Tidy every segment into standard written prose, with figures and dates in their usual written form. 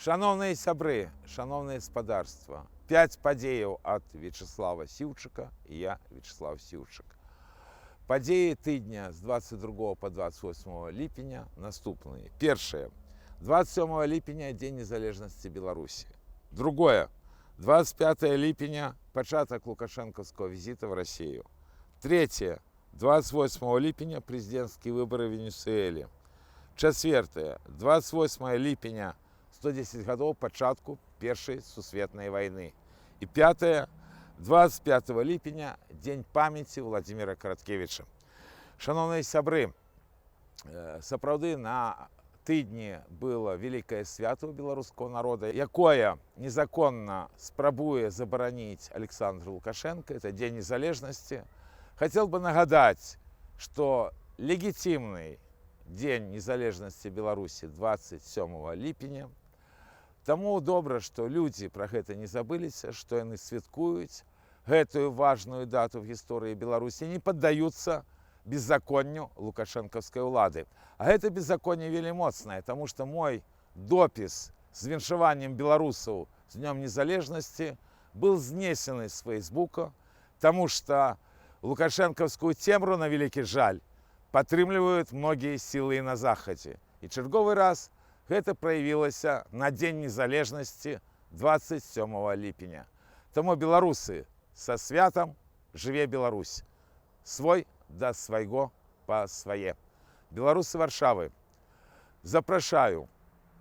Шановные сябры, шановное господарство, 5 падзеяў ад Вячеслава Сіўчыка і я, Вячеслав Сіўчык. Падзеі тыдня з 22 по 28 ліпеня наступныя. Першае. 27 ліпеня Дзень незалежнасці Беларусі. Другое. 25 ліпеня пачатак лукашэнкаўскага візіта в Россию. Третье. 28 ліпеня прэзідэнцкія выборы в Венесуэле. Чацвёртае. 28 ліпеня 110 гадоў пачатку Першай сусветнай вайны. І пятое. 25 ліпеня Дзень памяці Владимира Караткевича. Шановныя сябры, сапраўды на тыдні было вялікае свята ў беларускага народа, якое незаконна спрабуе забараніць Александр Лукашенко. Это Дзень незалежнасці. Хотел бы нагадать, что легитимный День незалежности Беларуси 27 ліпеня. Таму добра, што людзі пра гэта не забыліся, што яны святкуюць гэтую важную дату в гісторыі Беларусі, не паддаюцца беззаконню лукашэнкаўскай улады. А гэта беззаконне вельмі моцнае, таму што мой допіс з віншаваннем беларусаў з Днём незалежнасці был знесены з Фейсбука, таму што лукашэнкаўскую цемру, на вялікі жаль, падтрымліваюць многія сілы на захадзе. І чарговы раз гэта праявілася на Дзень незалежнасці 27 ліпеня. Таму беларусы, са святам, жыве Беларусь. Свой да свайго па свае. Беларусы Варшавы, запрашаю,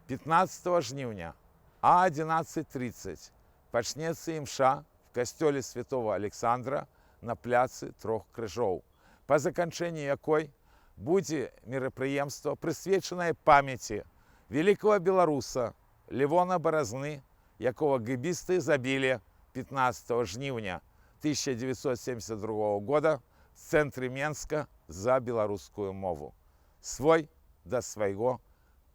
15 жніўня а 11:30 пачнецца імша в касцёле святого Александра на пляцы Трох Крыжоў, па заканчэнні якой будзе мерапрыемства, прысвечанае памяці великого беларуса Левона Баразны, якого гэбісты забілі 15 жніўня 1972 года в цэнтры Менска за беларускую мову. Свой да свайго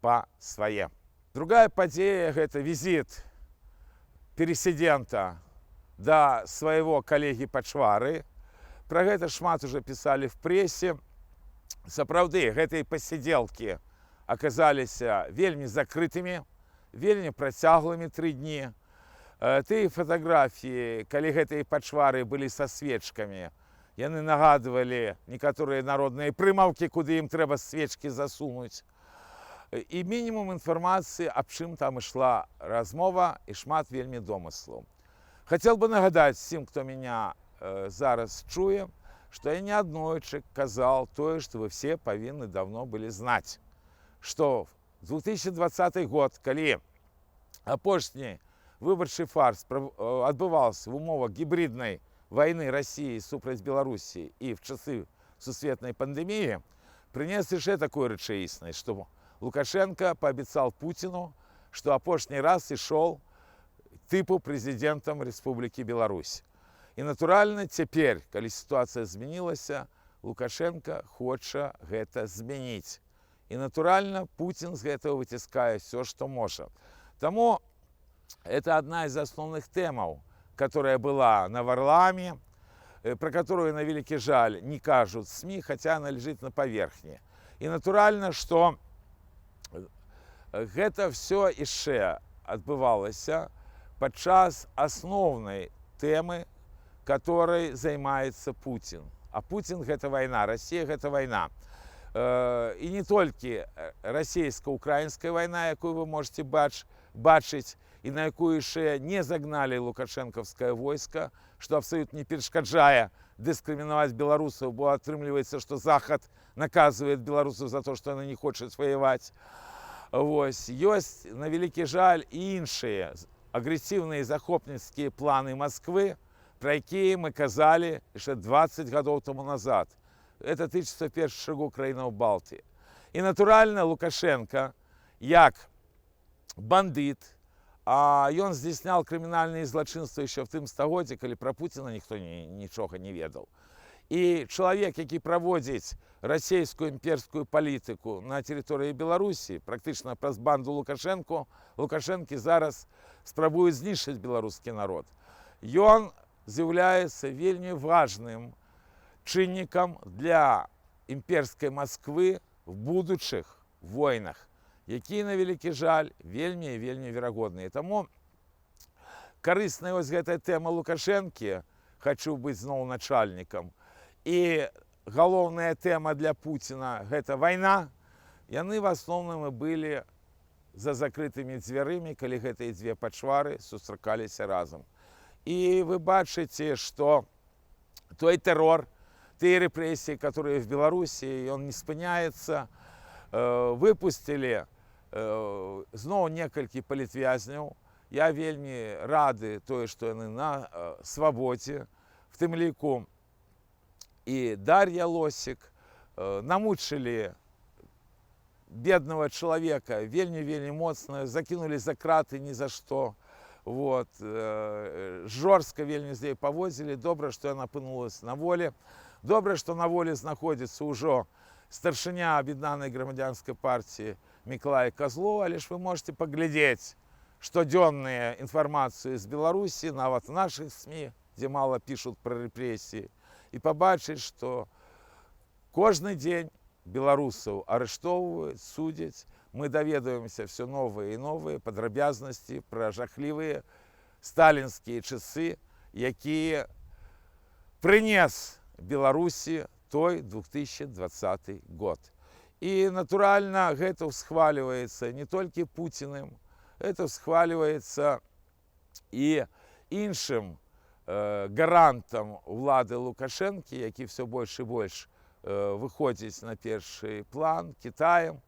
па свае. Другая падзея – гэта візіт пересідэнта да свайго калегі Пачвары. Пра гэта шмат уже пісалі в прэсе. Сапраўды, гэтыя пасідзелкі аказаліся вельмі закрытымі, вельмі працяглымі 3 дні. Тыя фатаграфіі, калі гэтыя Пачвары былі са свечкамі, яны нагадвалі некаторыя народныя прымаўкі, куды ім трэба свечкі засунуць. І мінімум інфармацыі, аб чым там ішла размова, і шмат вельмі домыслаў. Хацел бы нагадаць всім, хто меня зараз чуе, что я неоднойчик казал то, что вы все повинны давно были знать, что 2020 год, калі апошні выбарчы фарс адбываўся в умовах гібриднай войны России супраць Беларусі і в часы сусветнай пандеміі, прынес яшчэ такую рэчаіснасць, што Лукашенко пообещал Путину, что апошні раз ішоў типу президентом Республики Беларусь. І, натуральна, цяпер, калі сітуацыя змянілася, Лукашенко хоча гэта змяніць. І, натуральна, Путин з гэтага выціскае все, што можа. Таму это одна из основных тэмаў, которая была на Варламе, про которую, на вялікі жаль, не кажуць СМИ, хотя она лежит на поверхне. І, натуральна, што гэта все яшчэ адбывалася падчас асноўнай тэмы, которой займаецца Путин. А Путин – гэта война, Россия – гэта война. И не только российско-украинская война, якую вы можете бачыць, и на якую яшчэ не загнали лукашэнкаўскае войска, что абсолютно не перашкаджае дыскрымінаваць беларусаў, бо атрымліваецца, что Захад наказывает беларусаў за то, что она не хочет воевать. Вось. Ёсць, на вялікі жаль, і іншыя агрэсіўныя захопніцкія планы Москвы, про якія мы казалі яшчэ 20 гадоў тому назад. Это тычыцца в першую чаргу краінаў Балтыі. І, натуральна, Лукашенко, як бандыт, а ён здзяйсняў крымінальныя злачынствы яшчэ в тым стагоддзі, калі пра Пуціна ніхто нічога не ведаў. І чалавек, які праводзіць расійскую імперскую палітыку на тэрыторыі Беларусі, практычна праз банду Лукашэнкі зараз спрабуюць знішчыць беларускі народ. Ён з'яўляецца вельмі важным чыннікам для імперскай Москвы в будучых войнах. які, на вялікі жаль, вельмі і вельмі верагодныя. Таму карысная вось гэтая тэма Лукашэнкі, «хочу быць зноў начальнікам», і галоўная тэма для Пуціна – гэта вайна, яны в асноўным і былі за закрытымі дзвярымі, калі гэтыя дзве пачвары сустракаліся разам. І вы бачыце, што той тэрор, тыя рэпрэсіі, которые в Беларусі, ён не спыняецца. Выпусцілі зноў некалькі палітвязняў. Я вельмі рады тое, што яны на свабодзе, в тым ліку і Дар'я Лосік. Намучылі бедного чалавека вельмі моцна, закінулі за краты ні за што. Вот. Жорстка вельмі з ёй паводзілі. Добра, што яна апынулася на волі. Добра, што на волі знаходзіцца ўжо старшыня аб'яднанай грамадзянскай партіі Мікалай Казлоў, але ж вы можете паглядзець штодзённую інфармацыю з Беларусі, нават в нашых СМІ, дзе мала пішуць пра рэпрэсіі, і пабачыць, што кожны дзень беларусаў арыштоўваюць, судзяць. Мы даведаемся все новыя і новыя падрабязнасці пра жахлівыя сталінскія часы, якія прынес Беларусі той 2020 год. І, натуральна, гэта ўсхваліваецца не толькі Пуціным, гэта ўсхваліваецца і іншым гарантам улады Лукашэнкі, які все больш і больш выходзіць на першы план, Кітаем,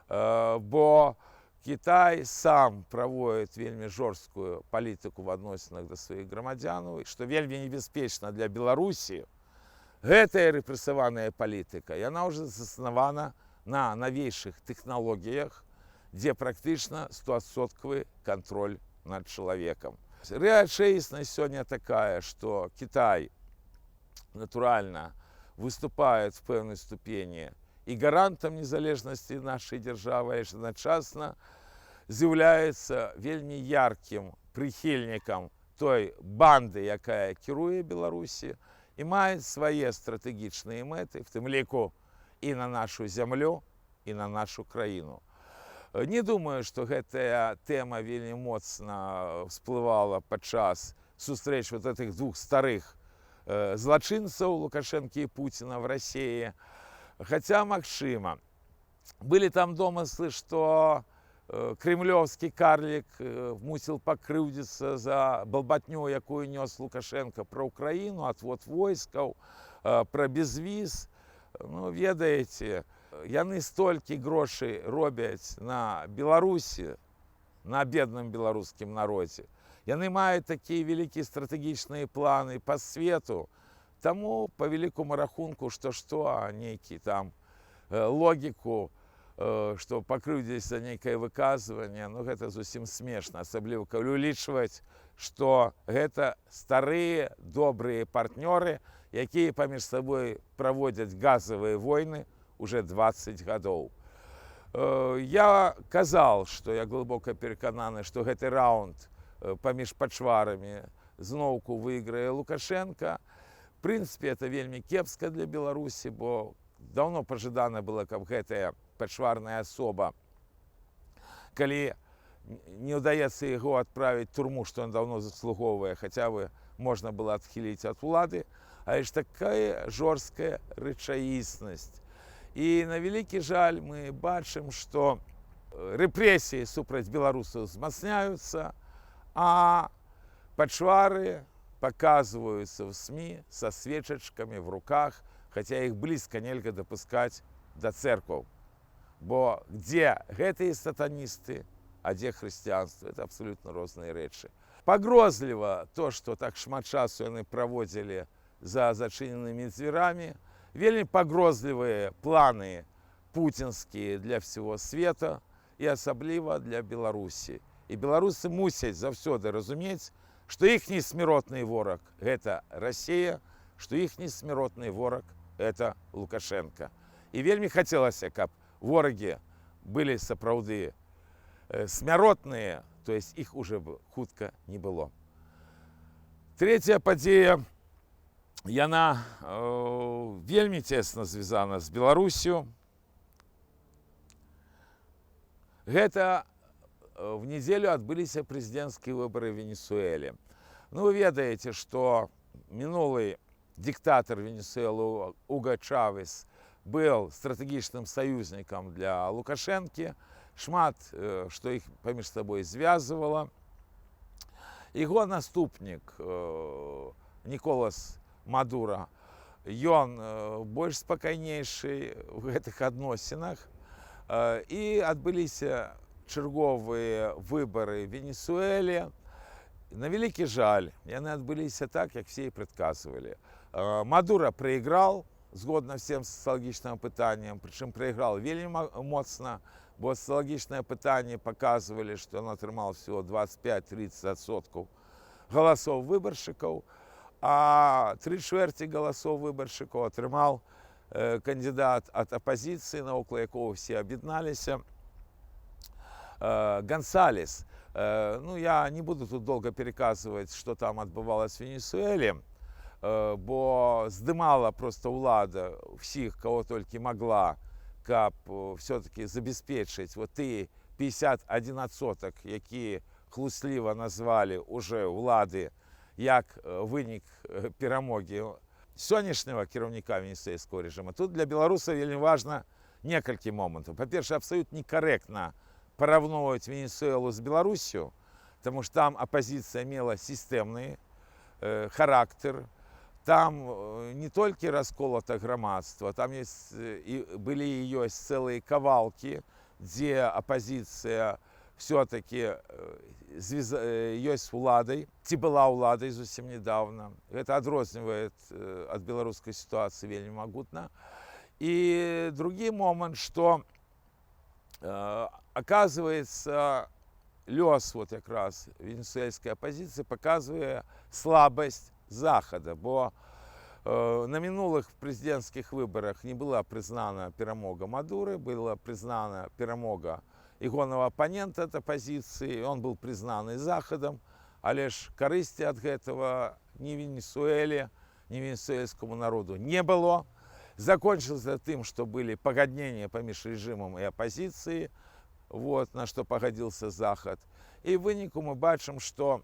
бо Кітай сам праводзіць вельмі жорсткую палітыку в адносінах да сваіх грамадзянаў, што вельмі небяспечна для Беларусі. Гэтая рэпрэсаваная палітыка, яна ўжо заснавана на навейшых тэхналогіях, дзе практычна 100% кантроль над чалавекам. Рэчаіснасць сёння такая, што Кітай, натуральна, выступает в пэўнай ступені і гарантам незалежнасці нашай дзяржавы, але адначасна з'яўляецца вельмі яркім прыхільнікам той банды, якая кіруе Беларусі, і маюць свае стратэгічныя мэты, в тым ліку і на нашу зямлю, і на нашу краіну. Не думаю, што гэтая тэма вельмі моцна всплывала падчас сустрэч вот этих двух старых злачынцаў Лукашэнкі і Пуціна в Расіі. Хаця, магчыма, былі там домыслы, што кремлёвскі карлік мусіў пакрыўдзіцца за балбатню, якую нёс Лукашенко пра Украіну, адвод войскаў, пра безвіз. Ну, ведаеце, яны столькі грошай робяць на Беларусі, на бедным беларускім народзе. Яны маюць такія вялікія стратэгічныя планы па свету. Таму, па вялікому рахунку, што, а нейкі там логіку, што пакрыўдзіцца нейкае выказванне, ну гэта зусім смешна, асабліва калі улічваць, што гэта старыя добрыя партнёры, якія паміж сабой праводзяць газавыя войны уже 20 гадоў. Я казаў, што я глыбока перакананы, што гэты раунд паміж пачварамі зноўку выйграе Лукашенка. В прынцыпе, это вельмі кепска для Беларусі, бо даўно пажадана было, каб гэтая пачварная асоба, калі не ўдаецца яго адправіць у турму, што ён даўно заслугоўвае, хаця бы можна было адхіліць ад улады, але ж такая жорсткая рэчаіснасць. І на вялікі жаль мы бачым, што рэпрэсіі супраць беларусаў змацняюцца, а пачвары показываются в СМИ со свечечками в руках, хотя их близко нельзя допускать до церкваў. Бо где гэтыя сатанисты, а где хрысціянство, это абсолютно розныя рэчы. Пагрозліва то, што так шмат часу яны праводзілі за зачыненымі дзвярамі, вельмі пагрозлівыя планы пуцінскія для всего света і асабліва для Беларусі. І беларусы мусяць заўсёды разумець, што іхні смяротны вораг – гэта Расія, што іхні смяротны вораг – гэта Лукашенко. І вельмі хацелася, каб ворагі былі сапраўды смяротныя, то есть іх уже хутка не было. Третья падзея, яна вельмі цесна звязана з Беларусю. Гэта в нядзелю адбыліся прэзідэнцкія выбары в Венесуэле. Ну, вы ведаеце, што мінулы диктатор Венесуэлы Уго Чавес был стратэгічным саюзнікам для Лукашэнкі, шмат што іх паміж сабой звязвала. Яго наступнік Николас Мадуро, ён больш спакайнейшы ў гэтых адносінах, і адбыліся чарговыя выбары в Венесуэле. На вялікі жаль, яны адбыліся так, як все і прадказвалі. Мадуро проиграл, згодна всем социологічным опытаниям, причем проиграл вельмі моцна, бо социологічныя опытания показывали, что он атрымал всего 25-30% голосов выборщиков, а 3/4 голосов выборщиков атрымал кандидат от оппозиции, навокал якого все об'єдналися, Гонсалес. Ну, я не буду тут долго переказывать, что там отбывалось в Венесуэле, бо здымала просто ўлада всіх, кого толькі могла, каб все-таки забяспечыць вот тыя 51%, які хлусліва назвалі уже ўлады як вынік перамогі сённяшняга кіраўніка венесуэльскага рэжыма. Тут для беларусаў вельмі важна некалькі момантаў. Па-першае, абсолютно некорректно параўноўваць Венесуэлу з Беларусью, потому что там оппозиция мела системный характер. Там не только расколото громадство, там есть, были и есть целые кавалки, где оппозиция все-таки есть уладой, ці была уладой зусім недавно. Это адрознівает от белорусской ситуации вельмі магутна. И другой момент, что оказывается, лёс вот как раз венесуэльской оппозиции показывает слабость Захода, бо на минулых президентских выборах не была признана перамога Мадуры, была признана перамога ягонага оппонента от оппозиции, он был признан и Заходом, але ж карысці от этого ни Венесуэле, ни венесуэльскому народу не было. Закончилось тем, что были погоднения поміж режимом и оппозицией, вот, на что погодился Захад. И в выніку мы бачым, что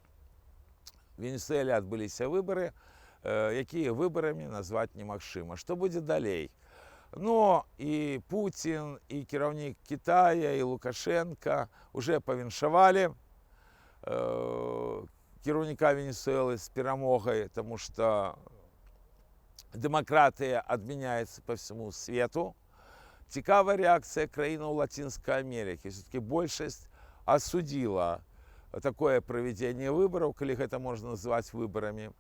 в Венесуэле адбыліся выборы, якія выборамі назваць немагчыма. Што будзе далей? Но и Путин, и кіраўнік Китая, и Лукашенко уже павіншавалі кіраўніка Венесуэлы с перамогай, потому что демократия отменяется по всему свету. Цікавая реакция краінаў Латинской Америки. Все-таки большасць осудила такое проведение выборов, коли это можно назвать выборами.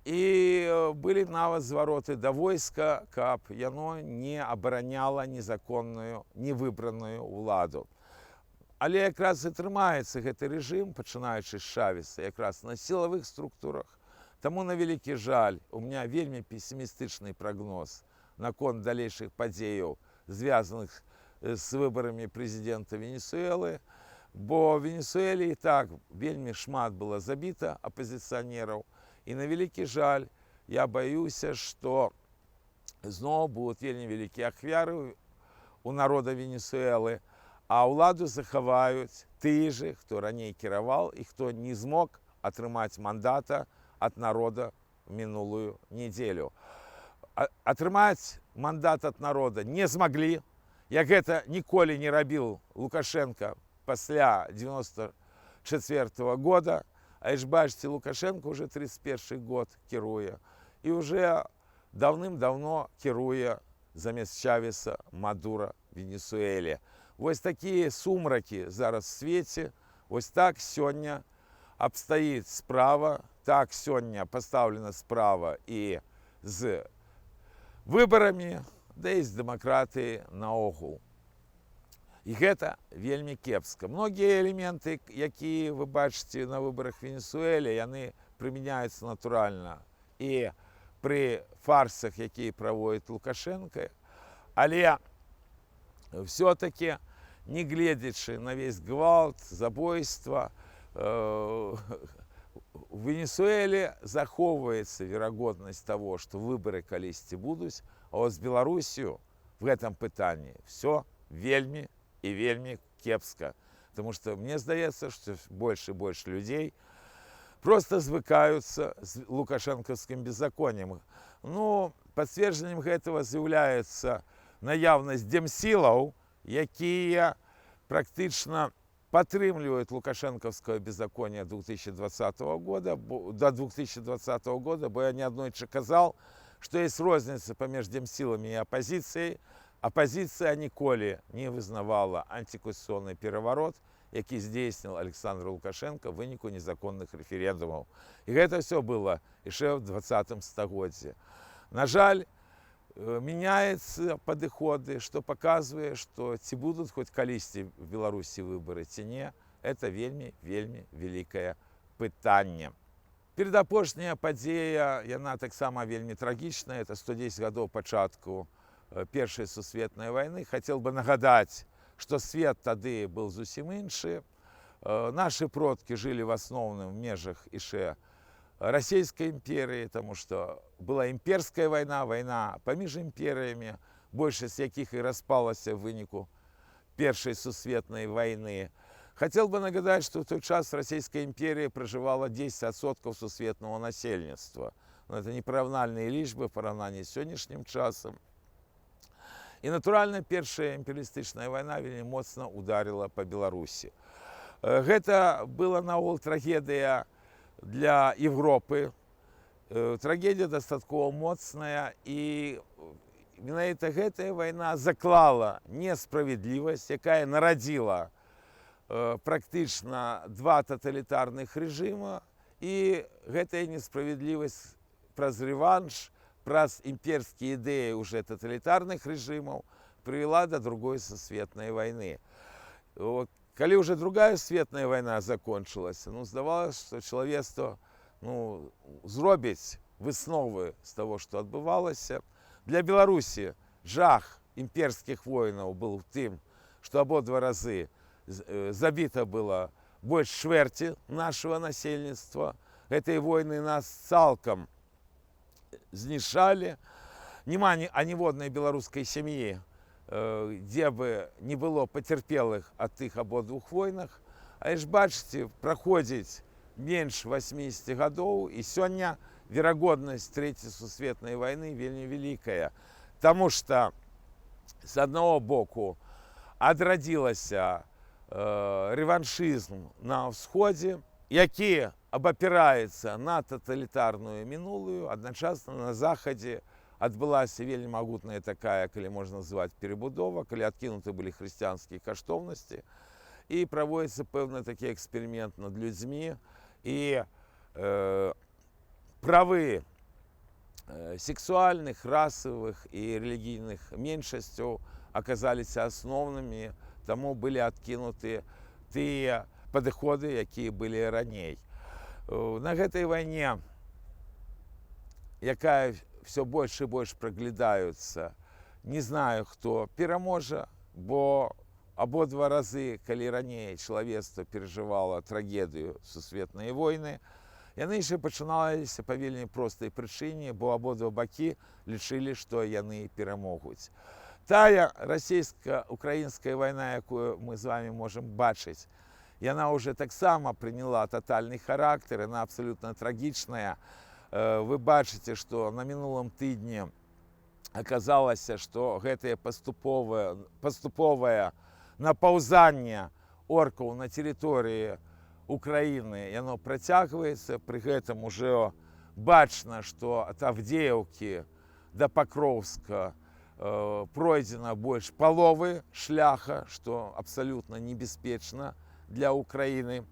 И были нават звороты до войска, каб яно не абараняла незаконную, невыбранную уладу. Але якраз і трымаецца гэты рэжым, пачынаючы з Чавеса, якраз на сілавых структурах. Таму, на вялікі жаль, у меня вельмі пессимистичный прогноз наконт далейшых падзеяў, звязаных с выборами президента Венесуэлы, бо в Венесуэле и так вельмі шмат было забіта апозіцыянераў, і на вялікі жаль, я баюся, што зноў будуць вельмі вялікія ахвяры у народа Венесуэлы, а ўладу захаваюць тыя же, хто раней кіраваў і хто не змог атрымаць мандата от народа в мінулую нядзелю. Атрымаць мандат от народа не змаглі, як гэта ніколі не рабіў Лукашенко пасля 94 года, а ж бачите, Лукашенко уже 31 год кіруе, і уже давным-давно кіруе замест Чавеса Мадуро в Венесуэле. Вось такія сумракі зараз в свеце, вось так сёння абстаіць справа, так сёння пастаўлена справа і з выбарамі, да і з дэмакратыяй наогул. І гэта вельмі кепска. Многія элементы, якія вы бачыце на выбарах Венесуэле, яны прымяняюцца натуральна і пры фарсах, якія праводзіць Лукашенко, але все-таки, не гледзячы на весь гвалт, забойства, в Венесуэле захоўваецца верагоднасць того, што выбары калісьці будуць, а вот з Беларусью в гэтым пытанні все вельмі і вельмі кепска. Потому что мне здаецца, што больше и больше людей просто звыкаюцца з лукашэнкаўскім беззаконнем. Ну, пацверджаннем гэтага з'яўляецца наяўнасць демсілаў, якія практычна падтрымліваюць лукашэнкаўскае беззаконие 2020 года, до 2020 года, бо я неаднойчы казал, што есть розніца паміж демсіламі і апазіцыяй. Апазіцыя ніколі не вызнавала антиконституцыйны пераворот, які здзейсніў Александр Лукашенко в выніку незаконных рэферэндумаў. І гэта все было яшчэ ў 20 стагоддзі. На жаль, меняются падыходы, што паказвае, што ці будуць хоць калісьці в Беларусі выбары ці не, это вельмі вялікае пытанне. Перадапошняя падзея, яна таксама вельмі трагічная, это 110 гадоў пачатку Першай сусветнай вайны. Хацеў бы нагадаць, што свет тады быў зусім іншы. Нашы продкі жылі в асноўным межах яшчэ Расійскай імперыі, тому што была імперская вайна, вайна паміж імперыямі, большасць якіх і распалася в выніку Першай сусветнай вайны. Хацеў бы нагадаць, што ў той час Расійская імперія пражывала 10% сусветнага насельніцтва. Это непараўнальныя лічбы в параўнанні з сённяшнім часам. І, натуральна, першая імперыялістычная вайна вельмі моцна ударила па Беларусі. Гэта была наогул трагедыя для Европы. Трагедія дастаткова моцная, і менавіта гэтая вайна заклала несправядлівасць, якая нарадзіла практычна два таталітарных рэжыма, і гэтая несправядлівасць праз рэванш, праз імперскія ідэі уже таталітарных рэжымаў прывяла до другой сусветнай вайны. Калі уже другая светная вайна закончылася, здавалася, што чалавецтва зробіць высновы з таго, што адбывалася. Для Беларусі жах імперскіх войнаў быў тым, што абодва разы забіта было больш чвэрці нашага насельніцтва. Гэтыя войны нас цалкам знішчалі. Няма аніводнай беларускай сям'і, дзе бы не было пацярпелых ад тых абодвух войнах. А ж бачыце, праходзіць менш 80 гадоў, і сёння верагоднасць Трэцяй сусветнай вайны вельмі вялікая. Таму што з аднаго боку адрадзілася рэваншызм на ўсходзе, які абапіраецца на таталітарную мінулую, адначасна на захадзе адбылася вельмі магутная такая, калі можна назваць, перабудова, калі адкінуты былі хрысціянскія каштоўнасці, і праводзіцца пэўны такі эксперымент над людзьмі, і правы сексуальных, расавых і рэлігійных меншасцяў аказаліся асноўнымі, таму былі адкінуты тыя падыходы, якія былі раней. На гэтай вайне, якая все больш і больш праглядаюцца, не знаю, хто пераможа, бо абодва разы, калі раней чалавецтва перажывала трагедыю сусветнай войны, яны яшчэ пачыналіся па вельмі простай прычыне, бо абодва бакі лічылі, што яны перамогуць. Тая расійска-украінская вайна, якую мы з вами можам бачыць, яна уже таксама прыняла татальны характар, яна абсалютна трагічная. Вы бачыце, што на мінулым тыдні аказалася, што гэтае паступовае напаўзанне оркаў на тэрыторыі Украіны, яно працягваецца. Пры гэтым ужо бачна, што ад Авдеевкі да Пакроўска пройдзена больш паловы шляха, што абсалютна небяспечна для Украіны.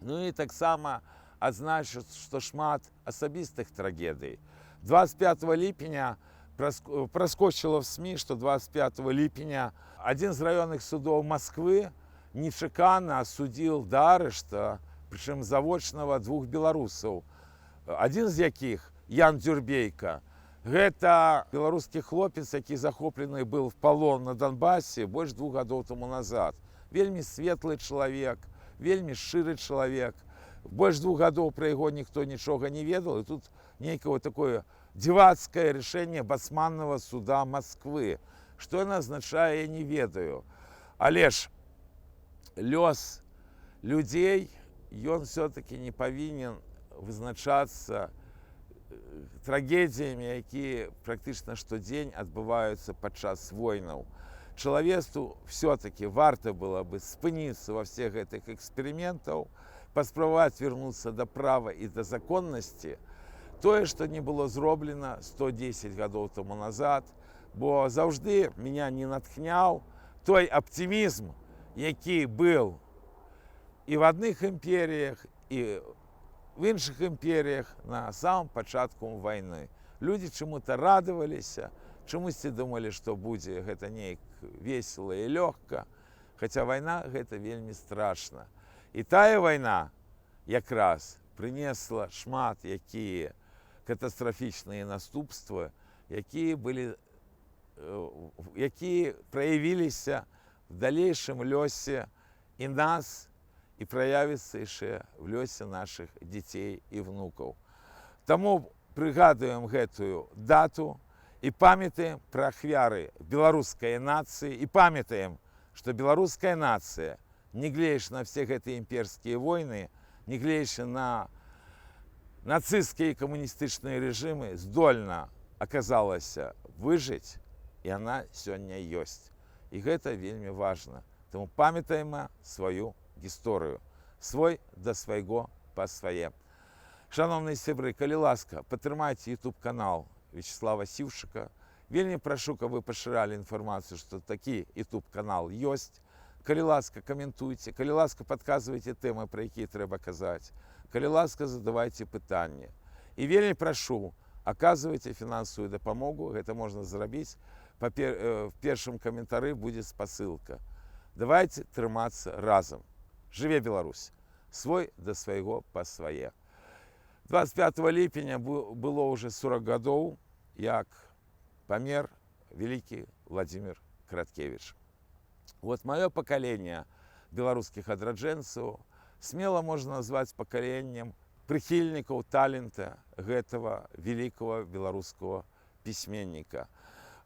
Ну і таксама адзначыць, што шмат асабістых трагедый. 25 ліпеня праскочыла в СМИ, што 25 ліпеня адзін з раённых судоў Москвы нечакана асудзіў да арышта, прычым завочнага, двух беларусаў. Адзін з якіх, Ян Дзюрбейка, гэта беларускі хлопец, які захоплены быў в палон на Донбасе больш 2 гадоў таму назад. Вельмі светлы чалавек, вельмі шчыры чалавек. Больш 2 гадоў пра яго ніхто нічога не ведаў, і тут нейкае такое дзівацкае рашэнне басманнага суда Москвы. Што яно азначае, я не ведаю. Але ж лёс людзей, ён все-таки не павінен вызначацца трагедіямі, якія практычна штодзень адбываюцца падчас войнаў. Чалавецтву все-таки варта было бы спыніцца ва всех гэтых эксперыментаў, паспрабаваць вярнуцца да права і да законнасці, тое, што не было зроблена 110 гадоў таму назад, бо заўжды меня не натхняў той аптымізм, які быў і в адных імперіях, і в іншых імперіях на самом пачатку вайны. Людзі чаму-то радаваліся, чамусьці думалі, што будзе гэта неяк весела і лёгка, хаця вайна гэта вельмі страшна. І тая вайна якраз прынесла шмат якія катастрафічныя наступствы, якія праявіліся в далейшым лёсе і нас, і праявіцца яшчэ в лёсе нашых дзяцей і внукаў. Таму прыгадуем гэтую дату і памятаем пра ахвяры беларускай нацыі, і памятаем, што беларуская нацыя, нягледзячы на все гэтыя імперскія войны, нягледзячы на нацысцкія і камуністычныя рэжымы, здольна аказалася выжыць, і яна сёння ёсць. І гэта вельмі важна. Таму памятаем сваю гісторыю, свой да свайго па свае. Шановныя сябры, калі ласка, падтрымайце YouTube канал Вячеслава Сіўчыка. Вельмі прашу, каб вы пашыралі інфармацыю, што такі YouTube канал ёсць. Калі ласка, каментуйце, калі ласка, падказвайце тэмы, пра якія трэба казаць. Калі ласка, задавайце пытанні. І вельмі прашу, аказвайце фінансавую дапамогу, гэта можна зрабіць. В першым каментары будзе спасылка. Давайте трымацца разам. Жыве Беларусь! Свой да свайго па свае. 25 ліпеня было уже 40 гадоў, як памер вялікі Владзімір Караткевіч. Вот маё пакаленне беларускіх адраджэнцаў смела можна назваць пакаленнем прыхільнікаў талента гэтага вялікага беларускага пісьменніка.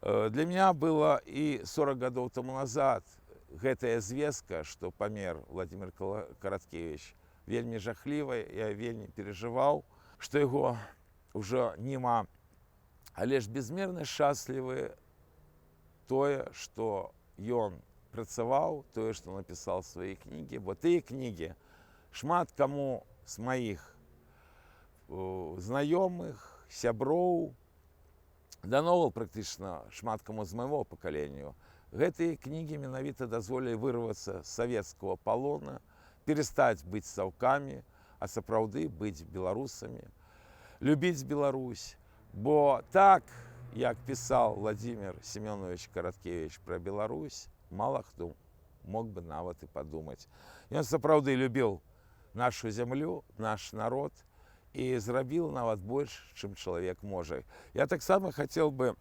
Для меня было і 40 гадоў таму назад гэтая звестка, што памер Владзімір Караткевіч, вельмі жахлівая, я вельмі перажываў, што яго ўжо няма. Але ж безмерна шчаслівы тое, што ён працаваў, тое, што напісаў свае кнігі, бо тыя кнігі шмат каму з маіх знаёмых, сяброў, да нового практычна шмат каму з майго пакалення. Гэтыя кнігі менавіта дазволілі вырвацца з савецкага палона, перастаць быць саўкамі, а сапраўды быць беларусамі, любіць Беларусь. Бо так, як пісаў Владзімір Семёнович Караткевіч пра Беларусь, мала хто мог бы нават і падумаць. Ён сапраўды любіў нашу зямлю, наш народ, і зрабіў нават больш, чым чалавек можа. Я таксама хацеў бы,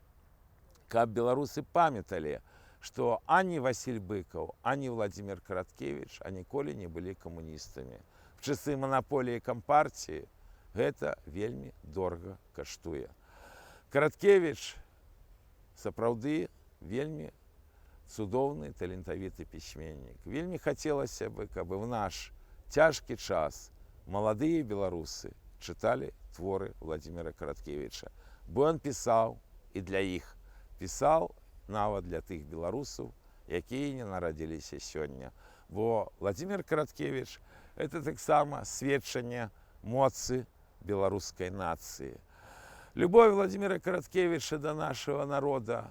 каб беларусы памяталі, што ані Васіль Быкаў, ані Владзімір Караткевіч ніколі не былі камуністамі. В часы манаполіі кампартіі гэта вельмі дорага каштуе. Караткевіч сапраўды вельмі цудоўны, талентавіты пісьменнік. Вельмі хацелася бы, каб в наш цяжкі час маладыя беларусы чыталі творы Владзіміра Караткевіча. Бо ён пісаў і для іх, пісаў нават для тых беларусаў, якія не нарадзіліся сёння. Бо Владзімір Караткевіч – гэта таксама сведчанне моцы беларускай нацыі. Любовь Владзіміра Караткевіча да нашага народа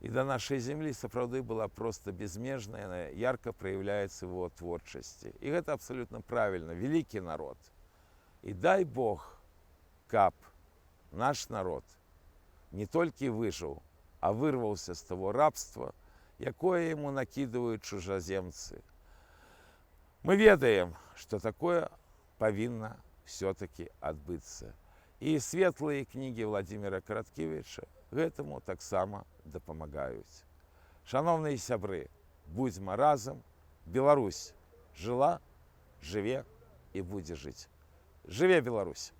і да нашай зямлі сапраўды была проста безмежная, яна ярка праяўляецца ў яго творчасці. І гэта абсалютна правільна, вялікі народ. І дай Бог, каб наш народ не толькі выжыў, а вырваўся з таго рабства, якое яму накідваюць чужаземцы. Мы ведаем, што такое павінна все-таки адбыцца. І светлыя кнігі Владзіміра Караткевіча гэтаму таксама дапамагаюць. Шановныя сябры, будзьма разам, Беларусь жыла, жыве і будзе жыць. Жыве Беларусь!